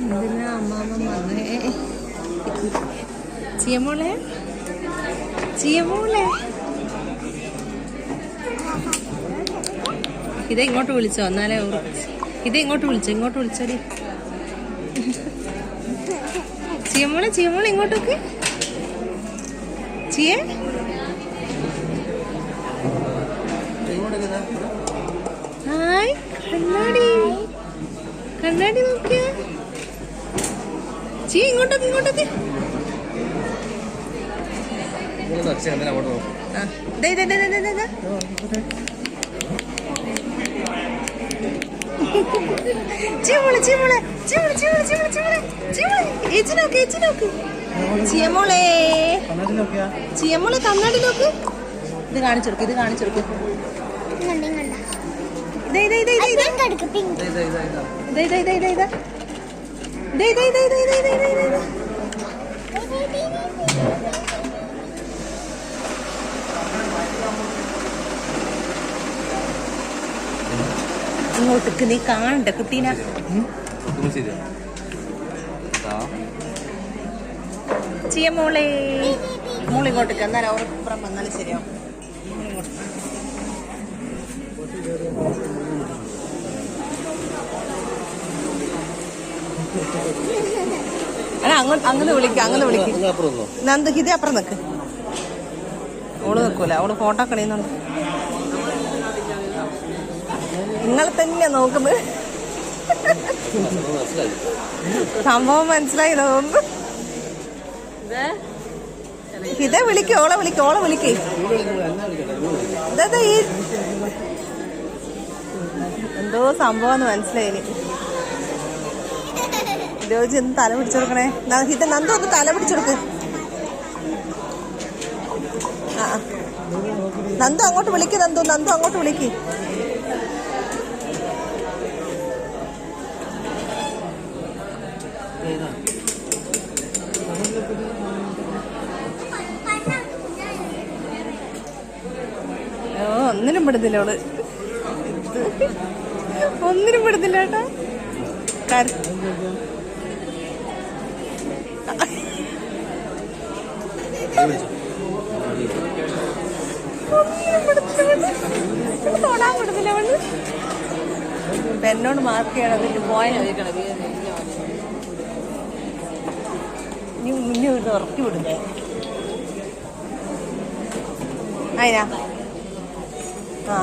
എന്തിനാ അമ്മാമ്മ വന്നേ? ചിയമോളെ ചിയമോളെ ഇതേ ഇങ്ങോട്ട് വിളിച്ചോ? എന്നാലേ ഇതേ ഇങ്ങോട്ട് വിളിച്ചോടി. ചിയമോളെ ചിയമോളെ ഇങ്ങോട്ടൊക്കെ ചിയേ. ഹായ് കണ്ണാടി കണ്ണാടി നോക്കിയ ചീ. ഇങ്ങോട്ടൊക്കെ ഇങ്ങോട്ടൊക്കെ ചിയമോളെ ചിയമോളെ ചിയമോളെ ചിയമോളെ കണ്ണാടി നോക്ക്. ഇത് കാണിച്ചെടുക്കും ഇത് കാണിച്ചെടുക്കും. ഇങ്ങോട്ടേക്ക് നീ കാണണ്ട കുട്ടീനെ. ചിയമോളെ മോളിങ്ങോട്ടേക്ക് എന്നാലും അവരപ്പുറം വന്നാലും ശരിയാവും. അങ്ങനെ വിളിക്കും നന്ദക്ക് ഇതേ അപ്പുറം നിക്ക്. അവള് നിക്കൂല, അവള് ഫോട്ടോ കളിയുന്നുണ്ട്. നിങ്ങളെ തന്നെ നോക്കുന്നത്. സംഭവം മനസ്സിലായി തോന്നുന്നു. ഇതേ വിളിക്കും, ഓളെ വിളിക്കേ. എന്തോ സംഭവം മനസ്സിലായി. രോജി ഒന്ന് തല പിടിച്ചെടുക്കണേ. ഇത് നന്ദു ഒന്ന് തല പിടിച്ചെടുക്ക്. നന്ദു അങ്ങോട്ട് വിളിക്ക്. നന്ദു അങ്ങോട്ട് വിളിക്ക്. ഒന്നിനും പെടുന്നില്ല അവള്. ഒന്നിനും പെടുന്നില്ല കേട്ടോ. തൊടാൻ പെടുന്നില്ല അവള്. എന്നോട് മാർക്ക് ചെയ്യണം. അതിന് നീ മുന്നേ വിട്ട് ഉറക്കി വിടുന്നേ. അതിനാ ആ